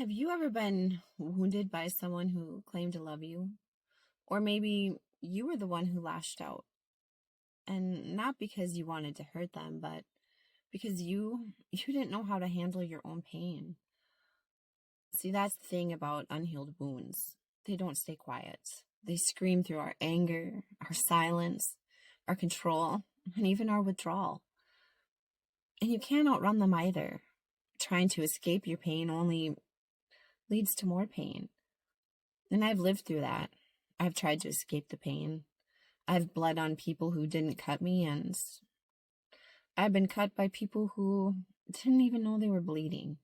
Have you ever been wounded by someone who claimed to love you? Or maybe you were the one who lashed out. And not because you wanted to hurt them, but because you didn't know how to handle your own pain. See, that's the thing about unhealed wounds. They don't stay quiet. They scream through our anger, our silence, our control, and even our withdrawal. And you can't outrun them either. Trying to escape your pain only leads to more pain. And I've lived through that. I've tried to escape the pain. I've bled on people who didn't cut me, and I've been cut by people who didn't even know they were bleeding.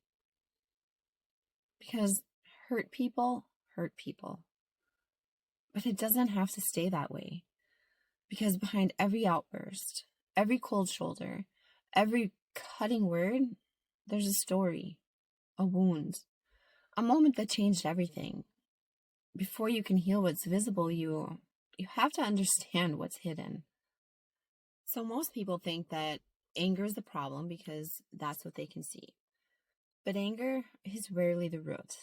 Because hurt people hurt people. But it doesn't have to stay that way. Because behind every outburst, every cold shoulder, every cutting word, there's a story, a wound, a moment that changed everything. Before you can heal what's visible, you have to understand what's hidden. So most people think that anger is the problem because that's what they can see. But anger is rarely the root.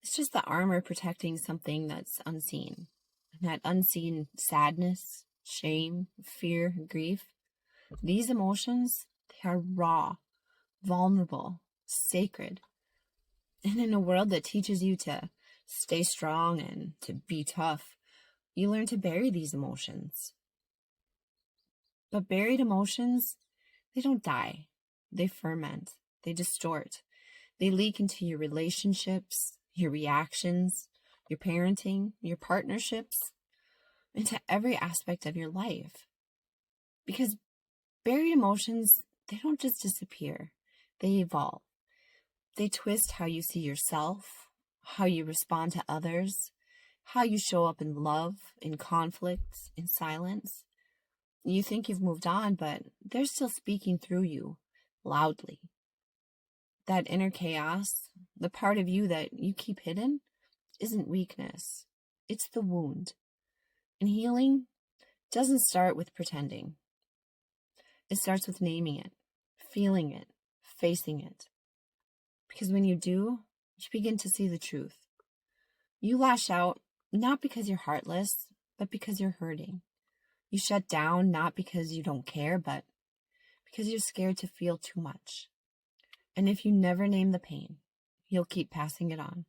It's just the armor protecting something that's unseen. And that unseen sadness, shame, fear, grief, these emotions, they are raw, vulnerable, sacred. And in a world that teaches you to stay strong and to be tough, you learn to bury these emotions. But buried emotions, they don't die. They ferment. They distort. They leak into your relationships, your reactions, your parenting, your partnerships, into every aspect of your life. Because buried emotions, they don't just disappear. They evolve. They twist how you see yourself, how you respond to others, how you show up in love, in conflict, in silence. You think you've moved on, but they're still speaking through you, loudly. That inner chaos, the part of you that you keep hidden, isn't weakness. It's the wound. And healing doesn't start with pretending. It starts with naming it, feeling it, facing it. Because when you do, you begin to see the truth. You lash out, not because you're heartless, but because you're hurting. You shut down, not because you don't care, but because you're scared to feel too much. And if you never name the pain, you'll keep passing it on,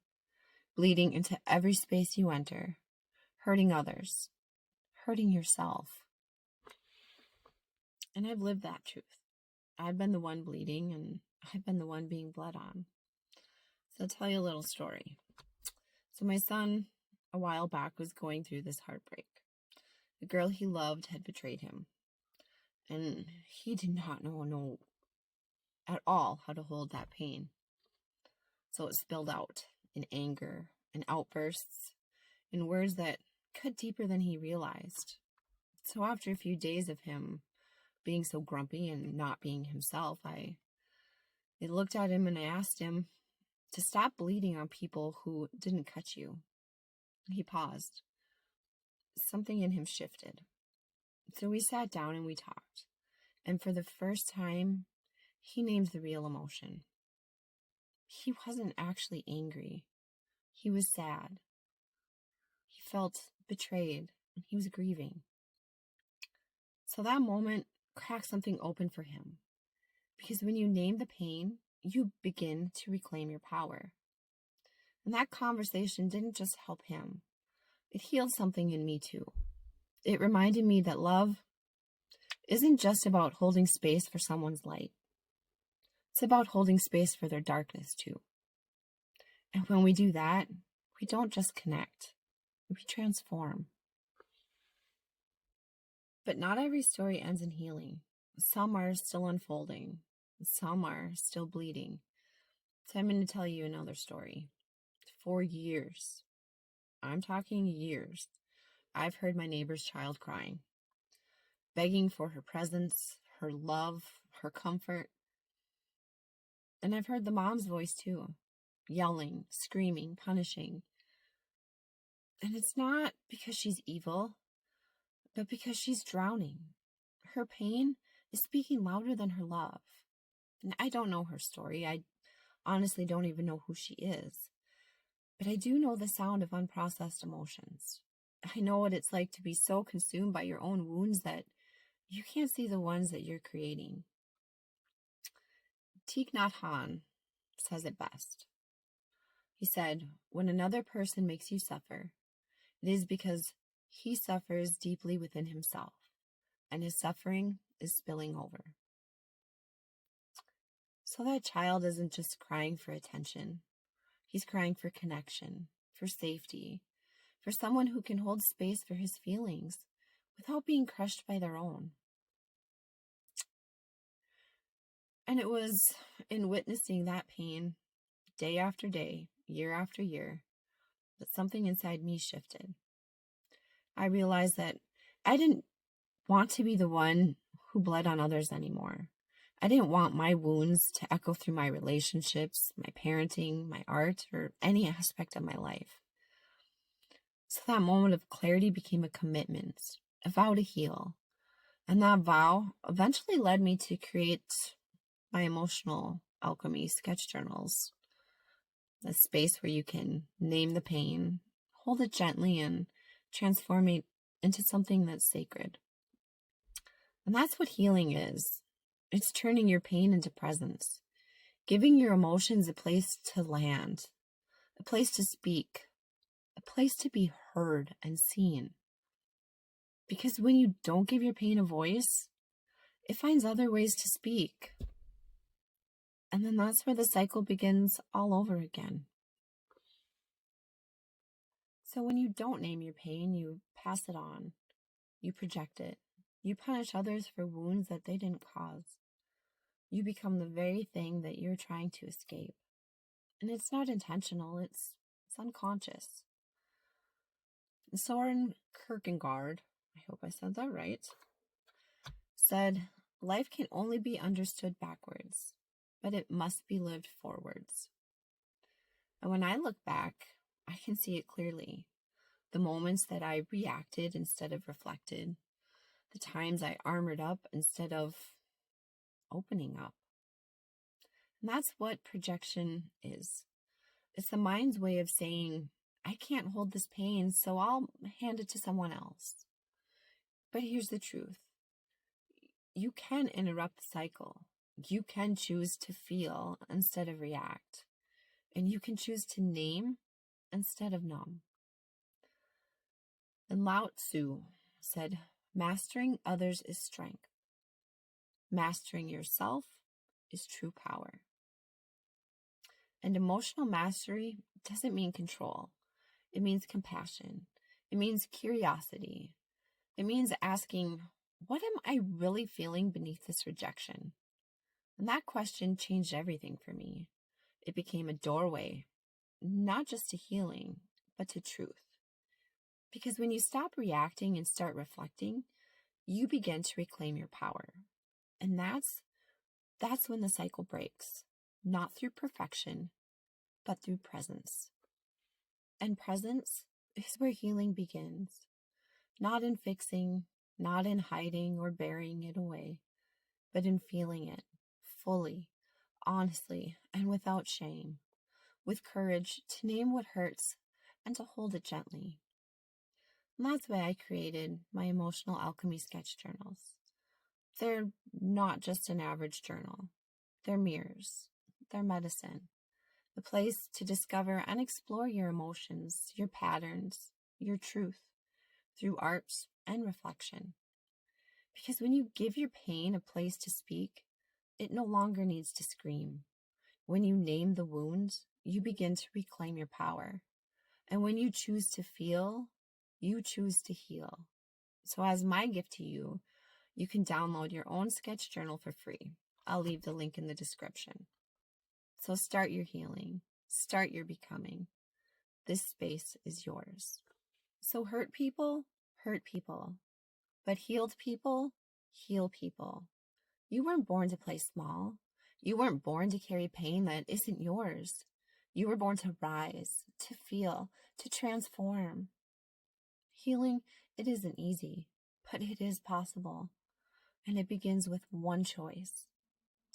bleeding into every space you enter, hurting others, hurting yourself. And I've lived that truth. I've been the one bleeding, and I've been the one being bled on. So I'll tell you a little story. So my son, a while back, was going through this heartbreak. The girl he loved had betrayed him, and he did not know at all how to hold that pain. So it spilled out in anger and outbursts, in words that cut deeper than he realized. So after a few days of him being so grumpy and not being himself, I looked at him and I asked him to stop bleeding on people who didn't cut you. He paused. Something in him shifted. So we sat down and we talked. And for the first time, he named the real emotion. He wasn't actually angry. He was sad. He felt betrayed and he was grieving. So that moment cracked something open for him. Because when you name the pain, you begin to reclaim your power. And that conversation didn't just help him. It healed something in me too. It reminded me that love isn't just about holding space for someone's light. It's about holding space for their darkness too. And when we do that, we don't just connect, we transform. But not every story ends in healing. Some are still unfolding. Some are still bleeding. So I'm going to tell you another story. For years, I'm talking years, I've heard my neighbor's child crying, begging for her presence, her love, her comfort. And I've heard the mom's voice too, yelling, screaming, punishing. And it's not because she's evil, but because she's drowning. Her pain is speaking louder than her love. And I don't know her story. honestly don't even know who she is. But I do know the sound of unprocessed emotions. I know what it's like to be so consumed by your own wounds that you can't see the ones that you're creating. Thich Nhat Hanh says it best. He said, when another person makes you suffer, it is because he suffers deeply within himself, and his suffering is spilling over. So that child isn't just crying for attention. He's crying for connection, for safety, for someone who can hold space for his feelings without being crushed by their own. And it was in witnessing that pain, day after day, year after year, that something inside me shifted. I realized that I didn't want to be the one who bled on others anymore. I didn't want my wounds to echo through my relationships, my parenting, my art, or any aspect of my life. So that moment of clarity became a commitment, a vow to heal. And that vow eventually led me to create my emotional alchemy sketch journals, a space where you can name the pain, hold it gently, and transform it into something that's sacred. And that's what healing is. It's turning your pain into presence, giving your emotions a place to land, a place to speak, a place to be heard and seen. Because when you don't give your pain a voice, it finds other ways to speak. And then that's where the cycle begins all over again. So when you don't name your pain, you pass it on. You project it. You punish others for wounds that they didn't cause. You become the very thing that you're trying to escape. And it's not intentional, it's unconscious. Soren Kierkegaard, I hope I said that right, said, life can only be understood backwards, but it must be lived forwards. And when I look back, I can see it clearly. The moments that I reacted instead of reflected, the times I armored up instead of opening up. And that's what projection is. It's the mind's way of saying, I can't hold this pain, so I'll hand it to someone else. But here's the truth. You can interrupt the cycle. You can choose to feel instead of react. And you can choose to name instead of numb. And Lao Tzu said, mastering others is strength. Mastering yourself is true power. And emotional mastery doesn't mean control. It means compassion. It means curiosity. It means asking, what am I really feeling beneath this rejection? And that question changed everything for me. It became a doorway, not just to healing, but to truth. Because when you stop reacting and start reflecting, you begin to reclaim your power. And that's when the cycle breaks, not through perfection, but through presence. And presence is where healing begins, not in fixing, not in hiding or burying it away, but in feeling it fully, honestly, and without shame, with courage to name what hurts and to hold it gently. And that's why I created my emotional alchemy sketch journals. They're not just an average journal. They're mirrors. They're medicine. A place to discover and explore your emotions, your patterns, your truth through art and reflection. Because when you give your pain a place to speak, it no longer needs to scream. When you name the wound, you begin to reclaim your power. And when you choose to feel, you choose to heal. So as my gift to you, you can download your own sketch journal for free. I'll leave the link in the description. So start your healing. Start your becoming. This space is yours. So hurt people. But healed people, heal people. You weren't born to play small. You weren't born to carry pain that isn't yours. You were born to rise, to feel, to transform. Healing, it isn't easy, but it is possible. And it begins with one choice: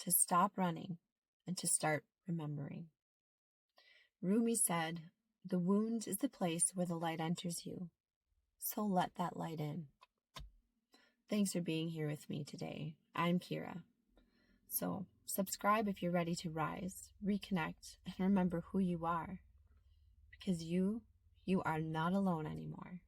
to stop running and to start remembering. Rumi said, "The wound is the place where the light enters you, so let that light in." Thanks for being here with me today. I'm Kira. So subscribe if you're ready to rise, reconnect, and remember who you are. Because you are not alone anymore.